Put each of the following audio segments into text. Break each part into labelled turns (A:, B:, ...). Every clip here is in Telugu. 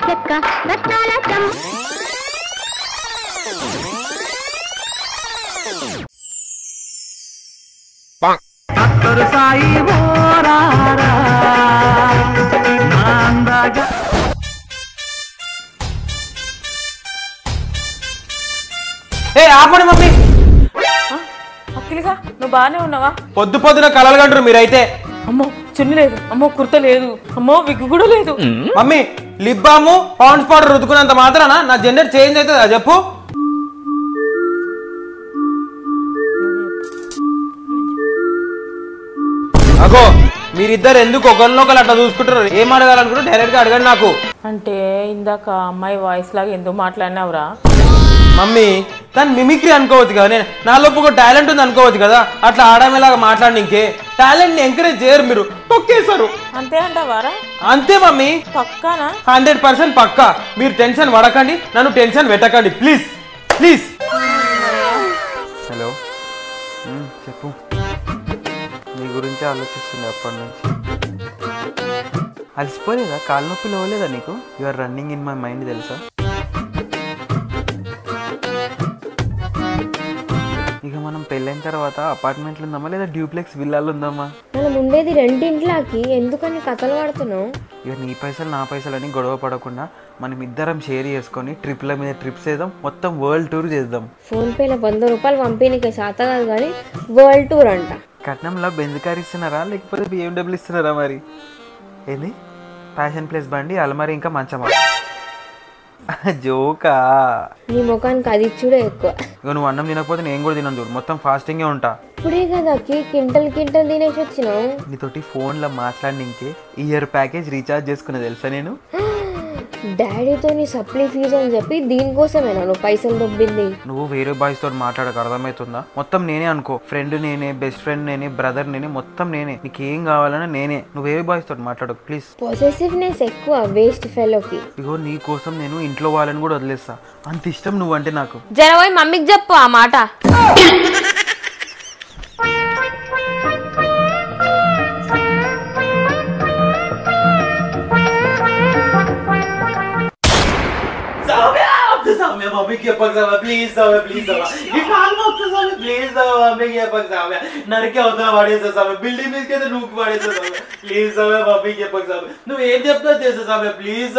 A: చెక్క రత్నాల
B: సాయి ఆపండి మమ్మీ.
C: అఖిల్గా నువ్వు బాగానే ఉన్నావా?
B: పొద్దు పొద్దున కలలు కంటారు మీరైతే.
C: అమ్మో చున్ని లేదు, అమ్మో కుర్త లేదు, అమ్మో విగ్గు కూడా లేదు.
B: మమ్మీ లిప్ బాము పౌండ్స్ పౌడర్ రుద్దుకున్నంత మాత్రాన నా జెండర్ చేంజ్ అవుతుందా చెప్పు? అగో మీరిద్దరు ఎందుకు ఒకరినొకరు అట్లా చూసుకుంటారు? ఏం అడగాలనుకుంటే డైరెక్ట్ గా అడగండి నాకు.
C: అంటే ఇందాక అమ్మాయి వాయిస్ లాగా ఎందుకు మాట్లాడినావురా?
B: మమ్మీ తను మిమిక్రీ అనుకోవచ్చు కదా, నేను నా లోపు ఒక టాలెంట్ ఉంది అనుకోవచ్చు కదా. అట్లా ఆడమేలాగా మాట్లాడి ఇంకే టాలెంట్ ని ఎంకరేజ్ చేయరు, మీరు తొక్కేశారు.
C: అంతే అంటావారా?
B: అంతే మమ్మీ,
C: పక్కానా?
B: 100% పక్కా. మీరు టెన్షన్ పడకండి, నన్ను టెన్షన్ పెట్టకండి ప్లీజ్ ప్లీజ్.
D: హలో చెప్పు. నీ గురించి ఆలోచిస్తుంది అప్పటి నుంచి. అలసిపోలేదా? కాలు నొప్పి లేవలేదా నీకు? You are running in my mind తెలుసా? ఇక మనం పెళ్ళైన తర్వాత అపార్ట్మెంట్లు ఉందామా లేదా డ్యూప్లెక్స్ విల్లాలు ఉందామా?
A: మనం ఉండేది రెండింట్లోకి, ఎందుకని కథలు పడుతున్నావు?
D: ఇక నీ పైసలు నా పైసలు అని గొడవ పడకుండా మనం ఇద్దరం షేర్ చేసుకొని ట్రిప్ల మీద ట్రిప్స్ వేద్దాం, మొత్తం వరల్డ్ టూర్ చేద్దాం.
A: ఫోన్పేలో 100 రూపాయలు పంపిణీకి శాత కాదు కానీ వరల్డ్ టూర్ అంట.
D: కట్నంలో బెంజ్ కార్ ఇస్తున్నారా లేకపోతే BMW ఇస్తున్నారా? మరి ఏంది ఫ్యాషన్ ప్లేస్ బండి, అలమారి, ఇంకా మంచమా? జోకా?
A: నీ ముఖానికి అది చూడే ఎక్కువ.
D: ఇక నువ్వు అన్నం తినకపోతే నేను కూడా తినను చూడు, మొత్తం ఫాస్టింగే ఉంటా.
A: ఇప్పుడే కదా కింటల్ తినేసి వచ్చినావు.
D: నీతోటి ఫోన్లో మాట్లాడినికే ఇయర్ ప్యాకేజ్ రీఛార్జ్ చేసుకునే తెలుసా నేను.
A: డాడీతో నీ సప్లీ ఫీజు అని చెప్పి దీనికోసమేనా నువ్వు పైసలు దొబ్బింది?
D: నువ్వు వేరే బాయ్స్ తోటి మాట్లాడక అర్థమవుతుందా? మొత్తం నేనే అనుకో, ఫ్రెండ్ నేనే, బెస్ట్ ఫ్రెండ్ నేనే, బ్రదర్ నేనే, మొత్తం నేనే. నీకేం కావాలన్నా నేనే. నువ్వు వేరే బాయ్స్ తోటి మాట్లాడకు ప్లీజ్.
A: పొసెసివ్నెస్ ఎక్కువ వేస్ట్ ఫెలోకి.
D: ఇగో నీ కోసం నేను ఇంట్లో వాళ్ళని కూడా వదిలేస్తా, అంత ఇష్టం నువ్వంటే నాకు.
A: జరవోయ్ మమ్మీకి చెప్పు ఆ మాట.
B: మమ్మీకి చెప్పక ప్లీజ్ ప్లీజ్ ప్లీజ్ మమ్మీకి చెప్పక నరికి అవుతా పడేసా బిల్డింగ్ మీదకి అయితే నువ్వు పడేసా ప్లీజ్ మమ్మీకి చెప్పక నువ్వు ఏం చెప్తా చేసా ప్లీజ్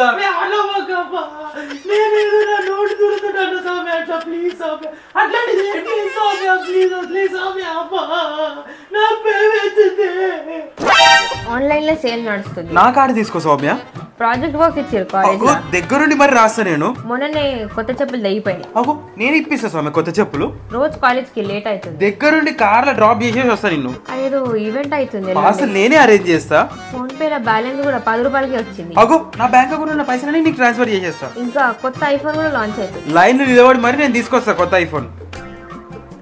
B: నేను నోటి దొరుకుతున్నాను సామె అట్లా ప్లీజ్ అట్లాంటిది ప్లీజ్ ప్లీజ్ నా పేరు
A: ఆన్లైన్ లో సేల్ నడుస్తుంది.
D: నా కార్డు తీసుకో సౌమ్య.
A: ప్రాజెక్ట్ వర్క్ ఇచ్చారు కాలేజ్ లో.
D: దగ్గరుండి మరి రాస్తా నేను.
A: మొన్ననే కొత్త చెప్పులు దయ్యిపోయినాయి.
D: అగో నేను ఇప్పిస్తా సౌమ్య కొత్త చెప్పులు.
A: రోజు కాలేజ్ కి లేట్ అవుతుంది.
D: దగ్గరుండి కార్లో డ్రాప్ చేసేసి వస్తా నిన్ను.
A: అదేదో ఈవెంట్ అవుతుంది,
D: అసలు నేనే అరేంజ్ చేస్తా.
A: ఫోన్ పే లో బ్యాలెన్స్ కూడా 10 రూపాయలకి వచ్చింది.
D: అగో నా బ్యాంక్ అకౌంట్ ఉన్న పైసలని నీకు ట్రాన్స్ఫర్ చేసేస్తా.
A: ఇంకా కొత్త ఐఫోన్ కూడా లాంచ్ అవుతుంది.
D: లైన్ నిలబడి మరి నేను తీసుకొస్తా కొత్త ఐఫోన్.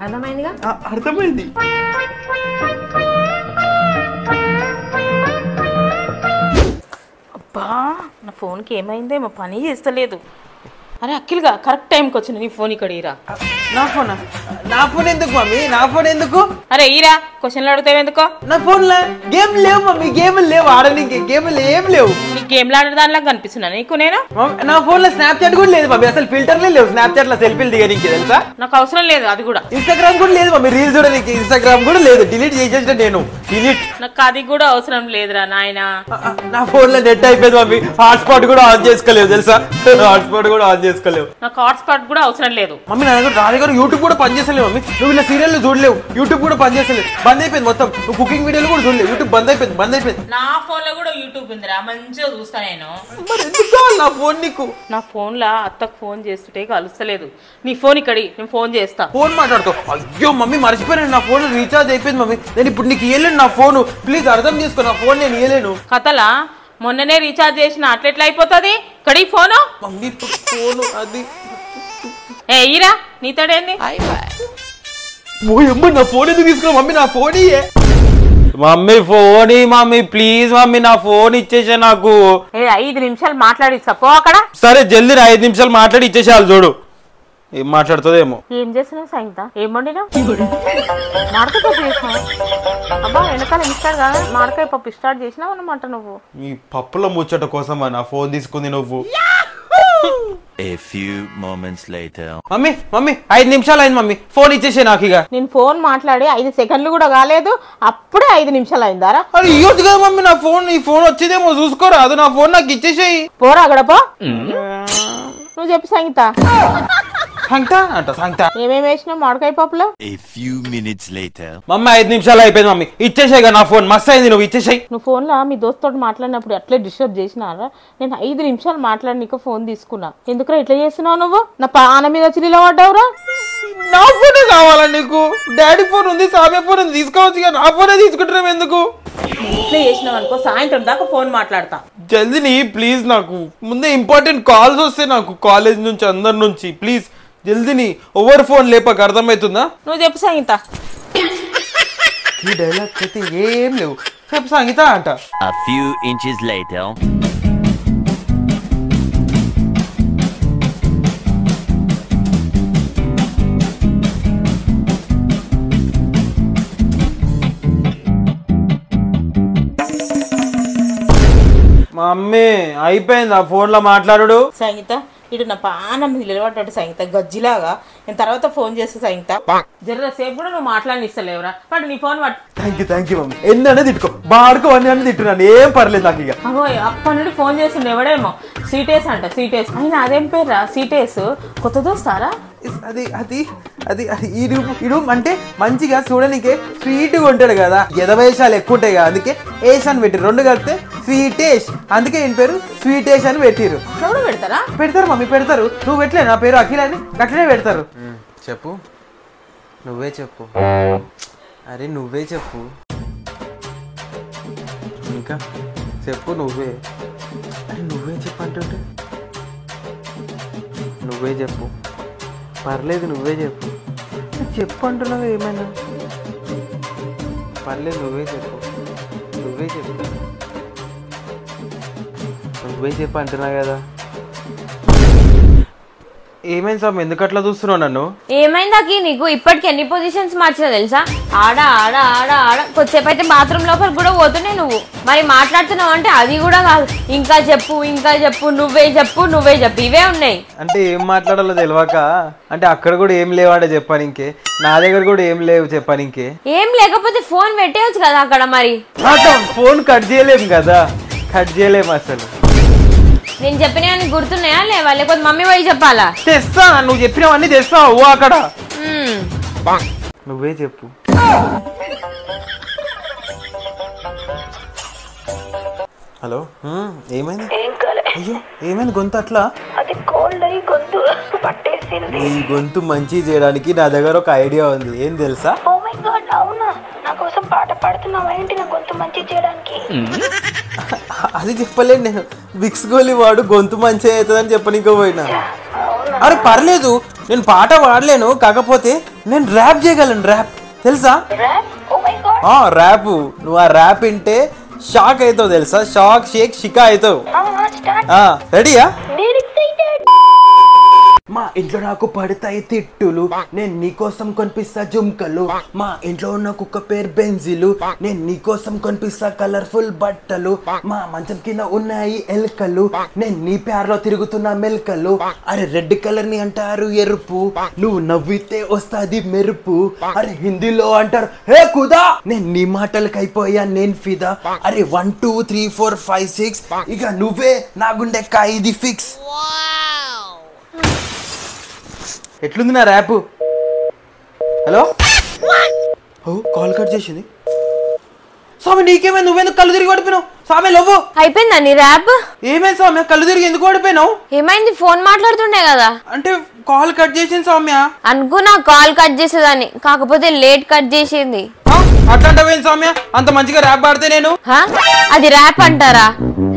A: అర్థమైందిగా?
D: అర్థమైంది.
C: అబ్బా నా ఫోన్కి ఏమైందో ఏమో పని చేస్తలేదు. అరే అఖిల్గా కరెక్ట్ టైంకి వచ్చిన నీ ఫోన్ ఇక్కడ ఈరా.
B: నా ఫోన్? నా ఫోన్ ఎందుకు మమ్మీ? నా ఫోన్ ఎందుకు?
C: అరే ఈరా క్వశ్చన్లు అడుగుతావు ఎందుకో?
B: నా ఫోన్ లో గేమ్ లేవు మమ్మీ, గేమ్లు లేవు ఆడడానికి, గేమ్లు ఏం లేవు.
C: నీ గేమ్లు ఆడే దానిలాగా కనిపిస్తున్నా నీకు నేను?
B: నా ఫోన్ లో స్నాప్చాట్ కూడా లేదు మమ్మీ, అసలు ఫిల్టర్లే లేవు స్నాప్చాట్ లో సెల్ఫీలు దిగడానికి తెలుసా?
C: నాకు అవసరం లేదు అది కూడా.
B: ఇన్స్టాగ్రామ్ కూడా లేదు మమ్మీ, రీల్స్ చూడడానికి ఇన్స్టాగ్రామ్ కూడా లేదు, డిలీట్ చేసేసిన నేను. డిలీట్.
C: నాకు అది కూడా అవసరం లేదురా నాయనా.
B: నా ఫోన్ లో నెట్ అయిపోయింది మమ్మీ, హాట్స్పాట్ కూడా ఆన్ చేసుకోలేవు తెలుసా? హాట్స్పాట్ కూడా ఆన్ చేసుకోలేవు.
C: నాకు హాట్స్పాట్ కూడా అవసరం లేదు
B: మమ్మీ. నా దగ్గర యూట్యూబ్ కూడా పనిచేస్తలేవు మమ్మీ, నువ్వు ఇలా సీరియల్ చూడలేవు, యూట్యూబ్ కూడా పనిచేస్తలేదు, బంద్ అయిపోయింది మొత్తం. నువ్వు కుకింగ్ వీడియోలు కూడా చూడలేవు, యూట్యూబ్ బంద్ అయిపోయింది.
C: నా ఫోన్ లో కూడా యూట్యూబ్ ఉందిరా, మంచిగా చూస్తా నేను.
B: మరి ఎందుకు కావాలి నా ఫోన్ నీకు?
C: నా ఫోన్ లో అత్తకు ఫోన్ చేస్తుంటే కలుస్తలేదు. నీ ఫోన్ ఇక్కడి, నేను ఫోన్ చేస్తా.
B: ఫోన్ మాట్లాడుతావు? అయ్యో మమ్మీ మర్చిపోయాను, నా ఫోన్ రీఛార్జ్ అయిపోయింది మమ్మీ, నేను ఇప్పుడు నీకు ఇయ్యలేను నా ఫోన్, ప్లీజ్ అర్థం చేసుకో, నా ఫోన్ నేను ఇయ్యలేను.
C: కథలా మొన్ననే రీఛార్జ్ చేసిన అట్లెట్లా అయిపోతుంది కడి ఫోను?
B: మమ్మీ ఫోన్ అది
C: ఏ ఈరా నీతోడేంది?
B: ఓయమ్మ నా ఫోన్ ఎందుకు తీసుకున్నావు మమ్మీ? నా ఫోన్ ఇయ్యే mummy, phone mummy please mummy, నా ఫోన్ ఇచ్చేసా నాకు.
C: 5 నిమిషాలు మాట్లాడిస్తా పో అక్కడ.
B: సరే జల్దీ 5 నిమిషాలు మాట్లాడి ఇచ్చేసాలు చూడు, ఏం మాట్లాడుతుందేమో.
C: ఏం చేస్తున్నావు సంగీత? ఏం వండినా? మాడకాయ పప్పు చేసినావు? అబ్బా వెనకాల ఇస్తాడు కదా, మాడకాయ పప్పు స్టార్ట్ చేసినావు అన్నమాట నువ్వు.
B: ఈ పప్పుల ముచ్చట కోసమా నా ఫోన్ తీసుకుంది నువ్వు?
E: A few moments later.
D: Mummy mummy 5 నిమిషాలు అయింది మమ్మీ, ఫోన్ ఇచ్చేసే నాకు ఇక.
C: నేను ఫోన్ మాట్లాడి 5 సెకండ్లు కూడా కాలేదు, అప్పుడే 5 నిమిషాలు అయిందారా?
D: అరే ఇవ్వచ్చు కదా మమ్మీ నా ఫోన్, ఈ ఫోన్ వచ్చేదేమో చూసుకోరా, అది నా ఫోన్ నాకు ఇచ్చేసేయి.
C: పోరా అక్కడ పో. నువ్వు చెప్పు సంగీత.
D: సంగత
C: ఏమేమి వేసినావు మామిడికాయ పప్పులో?
E: A few minutes later.
D: Mummy 5 నిమిషాలు అయిపోయింది మమ్మీ, ఇచ్చేసాయి నా ఫోన్, మస్తు అయింది, నువ్వు ఇచ్చేసాయి.
C: నువ్వు ఫోన్లో మీ దోస్త్ తోటి మాట్లాడినప్పుడు అట్లే డిస్టర్బ్ చేసినారా? నేను 5 నిమిషాలు మాట్లాడి నీకు ఫోన్ తీసుకున్నా. ఎందుకురా ఇట్లా చేస్తున్నావు నువ్వు? నా పాన మీద వచ్చి నిలబడ్డావురా.
D: నా ఫోనే కావాలా నీకు? డాడీ ఫోన్ ఉంది, సామ్య ఫోన్ ఉంది, తీసుకోవచ్చు, నా ఫోనే తీసుకుంటున్నావు ఎందుకు?
C: ఇట్లా చేసినావు అనుకో సాయంత్రం దాకా ఫోన్ మాట్లాడతా.
D: జల్దీ ప్లీజ్, నాకు ముందే ఇంపార్టెంట్ కాల్స్ వస్తాయి నాకు కాలేజ్ నుంచి, అందరి నుంచి. ప్లీజ్ జల్దీని, ఓవర్ ఫోన్ లేపక, అర్థమవుతుందా?
C: నువ్వు చెప్పు సంగీత.
D: ఈ డైలాగ్ అయితే ఏం లేవు, చెప్పు సంగీత అంట.
E: A few inches later.
D: Mummy అయిపోయింది ఆ ఫోన్ లో మాట్లాడు.
C: సంగీత ఇటు నా పానం మీద నిలబడ్డాడు సంగీత గజ్జిలాగా. నేను తర్వాత ఫోన్ చేస్తా సంగీత. జర సేపు కూడా నువ్వు మాట్లాడినిస్తలేవురా. వాడు నీ ఫోన్ పట్టు.
D: థ్యాంక్ యూ మమ్మీ, ఎన్ని అనేది తిట్టుకో, బాడుకో అన్ని అని తిట్టున్నాను, ఏం పర్లేదు నాకు ఇక.
C: అగో అప్పటి నుండి ఫోన్ చేస్తుండే ఎవడేమో సీటేస్ అంట, సీటేస్ అయినా అదేం పేర్రా సీటేస్? కొత్త దోస్తారా?
D: అది అది అది ఇడు అంటే మంచిగా చూడనికే స్వీట్గా ఉంటాడు కదా, ఎదవేషాలు ఎక్కువ ఉంటాయి కదా, అందుకే ఏష్ అని పెట్టిరు, 2 కలిపితే స్వీటేష్, అందుకే ఈయన పేరు స్వీటేష్ అని పెట్టిరు.
C: ఎవరు పెడతారా?
D: పెడతారు మమ్మీ పెడతారు, నువ్వు పెట్టలే నా పేరు అఖిల్ అని, అట్లనే పెడతారు. చెప్పు, నువ్వే చెప్పు, అరే నువ్వే చెప్పు, ఇంకా చెప్పు నువ్వే, అరే నువ్వే చెప్పు అంటుంటే, నువ్వే చెప్పు, పర్లేదు నువ్వే చెప్పు, చెప్పు అంటున్నావు ఏమైనా, పర్లేదు నువ్వే చెప్పు, నువ్వే చెప్పు, నువ్వే చెప్పు అంటున్నావు కదా. ఏమైంది సార్, ఎందుకు అట్లా చూస్తున్నావు నన్ను?
A: ఏమైందాకి నీకు? ఇప్పటికి ఎన్ని పొజిషన్స్ మార్చినా తెలుసా? ఆడ ఆడ ఆడ ఆడ కొద్దిసేపు అయితే బాత్రూమ్ లోపల కూడా పోతున్నాయి నువ్వు. మరి మాట్లాడుతున్నావు అంటే అది కూడా కాదు, ఇంకా చెప్పు ఇంకా చెప్పు, నువ్వే చెప్పు నువ్వే చెప్పు, ఇవే ఉన్నాయి.
D: అంటే ఏం మాట్లాడాలో తెలియక, అంటే అక్కడ కూడా ఏం లేవాడే చెప్పాను ఇంకే, నా దగ్గర కూడా ఏం లేవు చెప్పాను ఇంకే.
A: ఏం లేకపోతే ఫోన్ పెట్టేయచ్చు కదా అక్కడ. మరి
D: ఫోన్ కట్ చేయలేము కదా, కట్ చేయలేము అసలు.
A: నేను చెప్పినవన్నీ గుర్తున్నాయా లేవా, లేకపోతే మమ్మీ పోయి చెప్పాలా?
D: తెస్తా, నువ్వు చెప్పినవన్నీ తెస్తావు అక్కడ. నువ్వే చెప్పు. హలో, ఏమైంది? అయ్యో ఏమైంది గొంతు అట్లా?
F: అది కోల్డ్ అయ్యి గొంతు పట్టేసింది.
D: నీ గొంతు మంచి చేయడానికి నా దగ్గర ఒక ఐడియా ఉంది, ఏం తెలుసా?
F: ఓ మై గాడ్, అవునా? నా కోసం పాట పాడుతున్నావా ఏంటి నా గొంతు మంచి చేయడానికి?
D: అది చెప్పలేదు నేను, విక్స్ గోలీ వాడు గొంతు మంచి అవుతుందని చెప్పనీకో పోయినా. అరే పర్లేదు, నేను పాట పాడలేను, కాకపోతే నేను ర్యాప్ చేయగలను. ర్యాప్ తెలుసా? ర్యాప్, నువ్వు ఆ ర్యాప్ వింటే షాక్ అవుతావు తెలుసా, షాక్ షేక్ షికా అవుతావు. రెడీయా? మా ఇంట్లో నాకు పడతాయి తిట్టులు, నేను నీకోసం కొనిపిస్తా జుంకలు. మా ఇంట్లో ఉన్న కుక్క పేరు బెంజిలు, నేను నీకోసం కొనిపిస్తా కలర్ఫుల్ బట్టలు. మా మంచం కింద ఉన్నాయి ఎలుకలు, నేను నీ ప్యార్లో తిరుగుతున్న మెల్కలు. అరే రెడ్ కలర్ ని అంటారు ఎరుపు, నువ్వు నవ్వితే వస్తాది మెరుపు. అరే హిందీలో అంటారు హే కుదా, నేను నీ మాటలకు అయిపోయా నేను ఫిదా. అరే 1 2 3 4 5 6, ఇక నువ్వే నా గుండె కాయిది ఫిక్స్. ఎట్లుంది నా ర్యాప్? హలో, ఓ కాల్ కట్ చేసింది. స్వామి నీకేమైంది? నువ్వెందుకు కళ్ళు తిరిగి పడిపోయినావు? స్వామి లవ్వు
A: అయిపోయిందా నీ ర్యాప్?
D: ఏమైంది సౌమ్య, కళ్ళు తిరిగి ఎందుకు పడిపోయినావు?
A: ఏమైంది? ఫోన్ మాట్లాడుతుండే కదా.
D: అంటే కాల్ కట్ చేసింది సౌమ్య.
A: అనుకున్నా కాల్ కట్ చేసేదాన్ని, కాకపోతే లేట్ కట్ చేసింది.
D: అట్లాంటివేంది సౌమ్య, అంత మంచిగా ర్యాప్ పాడితే నేను?
A: అది ర్యాప్ అంటారా?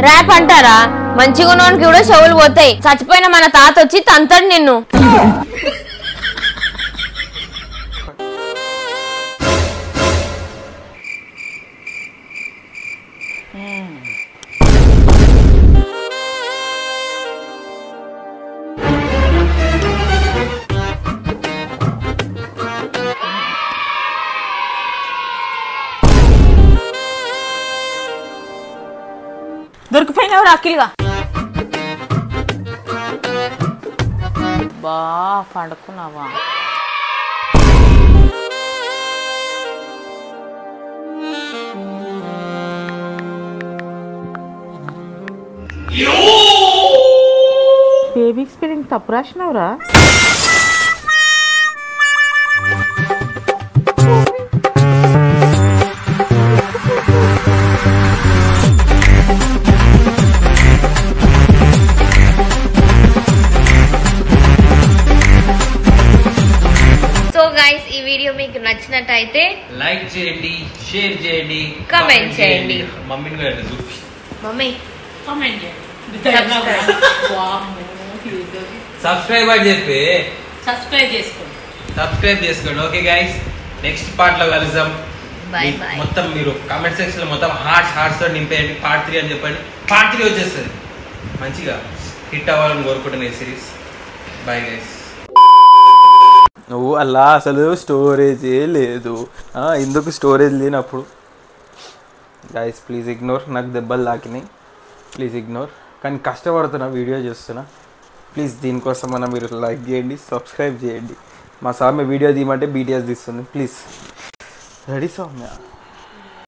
A: ర్యాప్ అంటారా? మంచిగా ఉన్నవానికి కూడా చెవులు పోతాయి. చచ్చిపోయిన మన తాత వచ్చి తంతాడు నిన్ను.
C: దొరికిపోయినవరా అఖిల్గా? బా పండుకున్నావా? బేబీ స్పెల్లింగ్ తప్పు రాసినవురా?
A: సో గైస్ ఈ వీడియో మీకు నచ్చినట్టయితే
B: లైక్ చేయండి, షేర్ చేయండి,
A: కామెంట్ చేయండి.
B: మమ్మీని కూడా చూపి.
A: మమ్మీ
C: కామెంట్ చేయండి.
B: సబ్స్క్రైబ్ అని చెప్పి
C: సబ్స్క్రైబ్
B: చేసుకోండి. ఓకే గైస్, నెక్స్ట్ పార్ట్ లో కలుద్దాం.
A: By by.
B: మొత్తం మీరు కామెంట్ సెక్షన్ లో మొత్తం హార్ట్స్ తో నింపేయండి. పార్ట్ 3 అని చెప్పండి. పార్ట్ 3 వచ్చేస్తుంది. మంచిగా హిట్ అవ్వాలని కోరుకుంటున్నా ఈ సిరీస్. Bye guys.
D: నువ్వు అలా అసలు స్టోరేజే లేదు. ఎందుకు స్టోరేజ్ లేనప్పుడు? Guys please ignore. నాకు దెబ్బలు తాకినాయి, ప్లీజ్ ఇగ్నోర్. కానీ కష్టపడుతున్నా, వీడియో చేస్తున్నా. ప్లీజ్ దీనికోసం మనం మీరు లైక్ చేయండి, సబ్స్క్రైబ్ చేయండి. మా సౌమ్య వీడియో తీయమంటే BTS తీస్తుంది. Please ready Soumya.